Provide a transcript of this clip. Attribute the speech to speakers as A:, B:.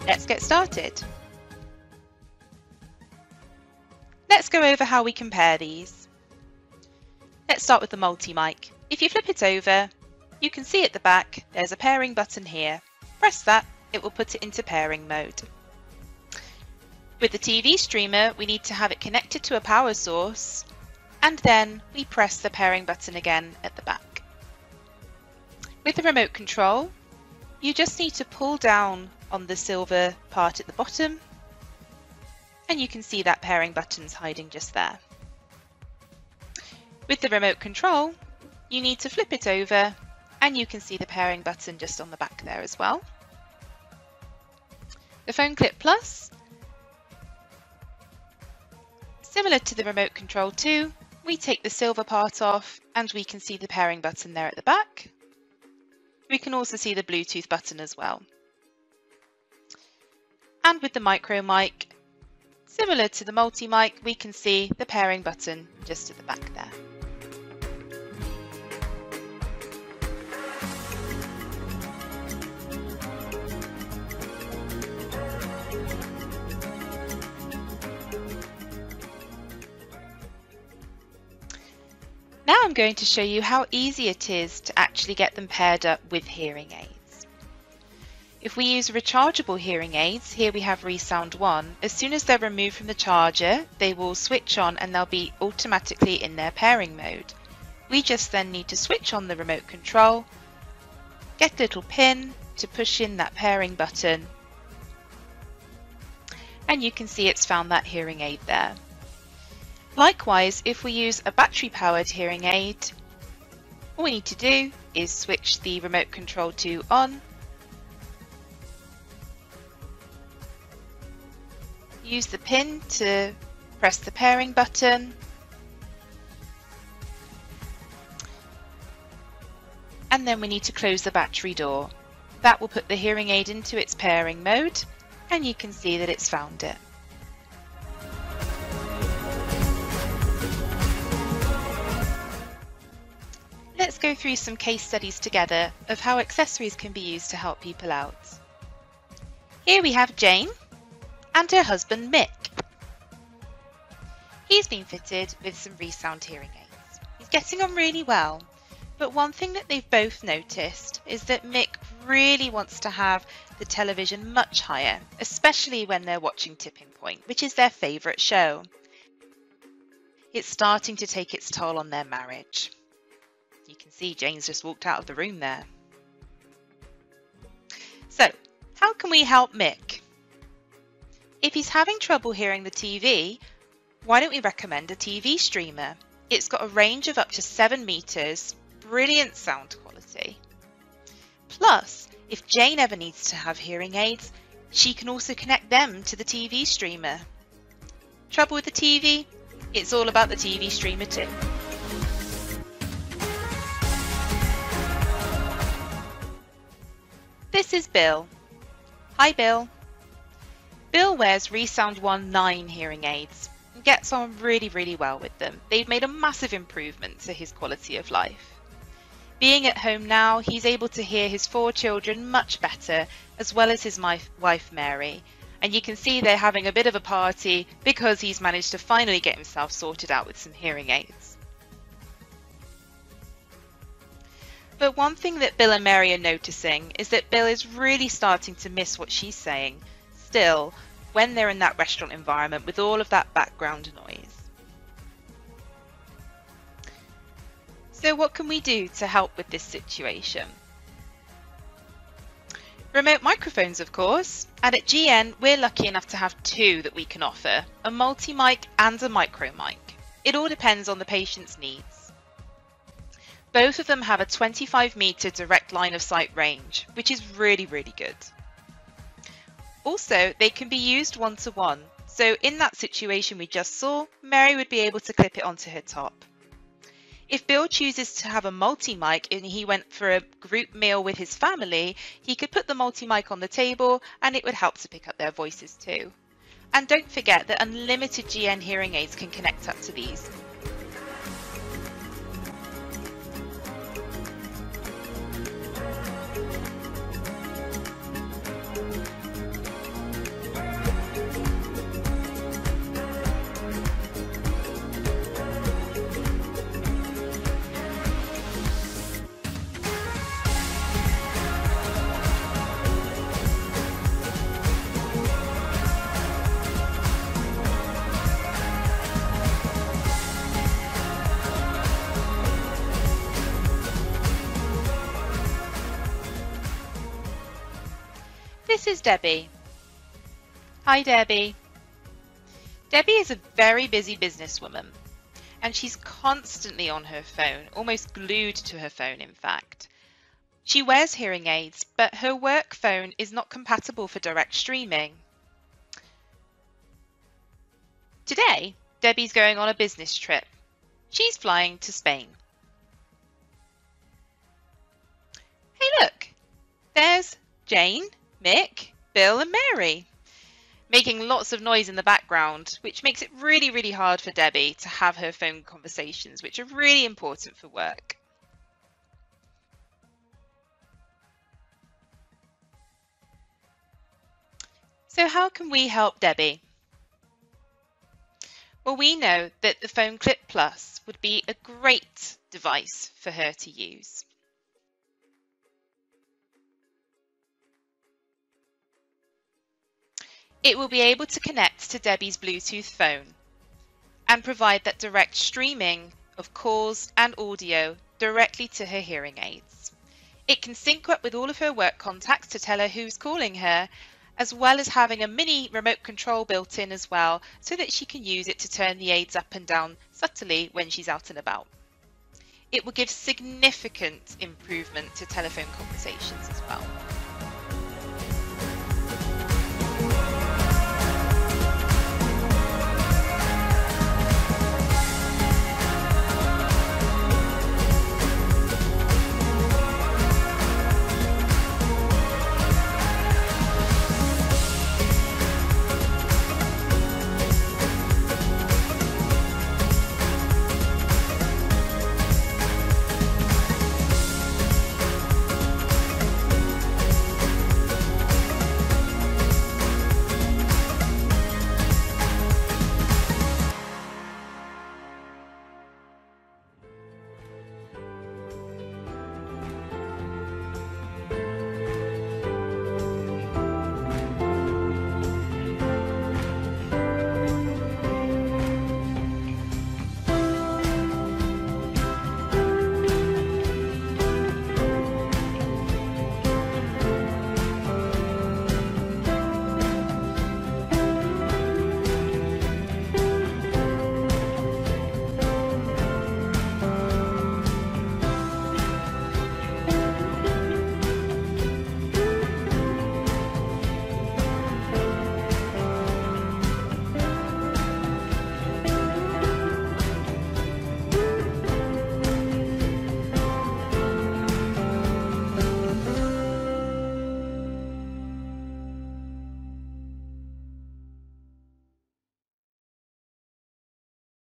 A: Let's get started. Let's go over how we compare these. Let's start with the multi-mic. If you flip it over, you can see at the back there's a pairing button here. Press that, it will put it into pairing mode. With the TV streamer, we need to have it connected to a power source, and then we press the pairing button again at the back. With the remote control, you just need to pull down on the silver part at the bottom, and you can see that pairing button's hiding just there. With the remote control, you need to flip it over, and you can see the pairing button just on the back there as well. The Phone Clip Plus, similar to the remote control too, we take the silver part off and we can see the pairing button there at the back. We can also see the Bluetooth button as well. And with the micro mic, similar to the multi-mic, we can see the pairing button just at the back there. Now I'm going to show you how easy it is to actually get them paired up with hearing aids. If we use rechargeable hearing aids, here we have ReSound 1, as soon as they're removed from the charger, they will switch on and they'll be automatically in their pairing mode. We just then need to switch on the remote control, get a little pin to push in that pairing button, and you can see it's found that hearing aid there. Likewise, if we use a battery-powered hearing aid, all we need to do is switch the remote control to on, use the pin to press the pairing button, and then we need to close the battery door. That will put the hearing aid into its pairing mode, and you can see that it's found it. Let's go through some case studies together of how accessories can be used to help people out. Here we have Jane and her husband Mick. He's been fitted with some ReSound hearing aids. He's getting on really well, but one thing that they've both noticed is that Mick really wants to have the television much higher, especially when they're watching Tipping Point, which is their favourite show. It's starting to take its toll on their marriage. You can see Jane's just walked out of the room there. So, how can we help Mick? If he's having trouble hearing the TV, why don't we recommend a TV streamer? It's got a range of up to 7 meters, brilliant sound quality. Plus, if Jane ever needs to have hearing aids, she can also connect them to the TV streamer. Trouble with the TV? It's all about the TV streamer too. This is Bill. Hi Bill. Bill wears ReSound 1.9 hearing aids and gets on really well with them. They've made a massive improvement to his quality of life. Being at home now, he's able to hear his 4 children much better, as well as his wife Mary. And you can see they're having a bit of a party because he's managed to finally get himself sorted out with some hearing aids. But one thing that Bill and Mary are noticing is that Bill is really starting to miss what she's saying still when they're in that restaurant environment with all of that background noise. So what can we do to help with this situation? Remote microphones, of course, and at GN we're lucky enough to have 2 that we can offer, a multi-mic and a micro mic. It all depends on the patient's needs. Both of them have a 25-meter direct line of sight range, which is really good. Also, they can be used one-to-one, so in that situation we just saw, Mary would be able to clip it onto her top. If Bill chooses to have a multi-mic and he went for a group meal with his family, he could put the multi-mic on the table and it would help to pick up their voices too. And don't forget that unlimited GN hearing aids can connect up to these. This is Debbie. Hi, Debbie. Debbie is a very busy businesswoman, and she's constantly on her phone, almost glued to her phone, in fact. She wears hearing aids, but her work phone is not compatible for direct streaming. Today, Debbie's going on a business trip. She's flying to Spain. Hey, look! There's Jane, Mick, Bill and Mary, making lots of noise in the background, which makes it really, really hard for Debbie to have her phone conversations, which are really important for work. So how can we help Debbie? Well, we know that the Phone Clip Plus would be a great device for her to use. It will be able to connect to Debbie's Bluetooth phone and provide that direct streaming of calls and audio directly to her hearing aids. It can sync up with all of her work contacts to tell her who's calling her, as well as having a mini remote control built in as well, so that she can use it to turn the aids up and down subtly when she's out and about. It will give significant improvement to telephone conversations as well.